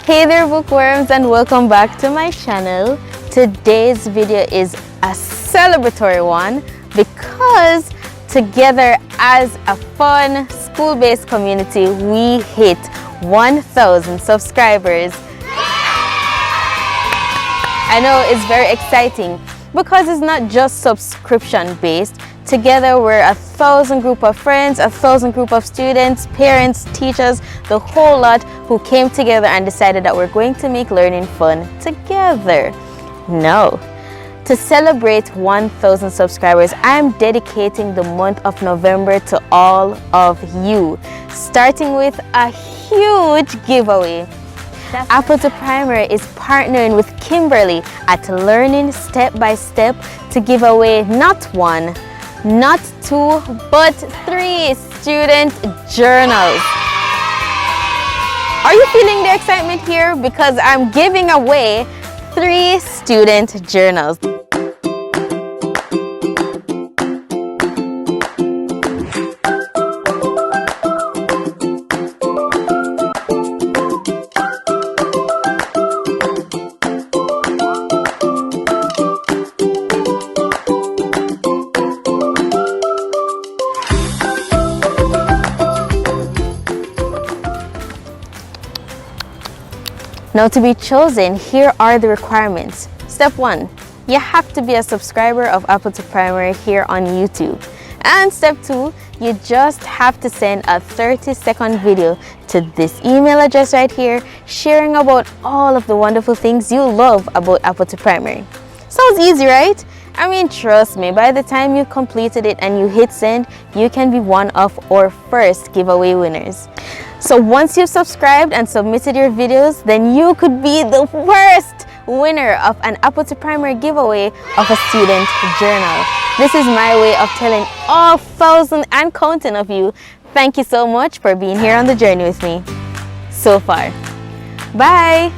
Hey there bookworms, and welcome back to my channel. Today's video is a celebratory one because together as a fun school-based community we hit 1,000 subscribers. I know it's very exciting because it's not just subscription based. Together we're 1,000 group of friends, 1,000 group of students, parents, teachers, the whole lot who came together and decided that we're going to make learning fun together. Now, to celebrate 1,000 subscribers, I'm dedicating the month of November to all of you, starting with a huge giveaway. Apple to Primary is partnering with Kimberly at Learning Step by Step to give away not one, not two, but 3 student journals. Are you feeling the excitement here? Because I'm giving away 3 student journals. Now, to be chosen, here are the requirements. Step 1, you have to be a subscriber of Apple to Primary here on YouTube. And step 2, you just have to send a 30-second video to this email address right here, sharing about all of the wonderful things you love about Apple to Primary. Sounds easy, right? I mean, trust me, by the time you completed it and you hit send, you can be one of our first giveaway winners. So once you've subscribed and submitted your videos, then you could be the first winner of an Apple to Primary giveaway of a student journal. This is my way of telling all 1,000 and counting of you, thank you so much for being here on the journey with me so far. Bye!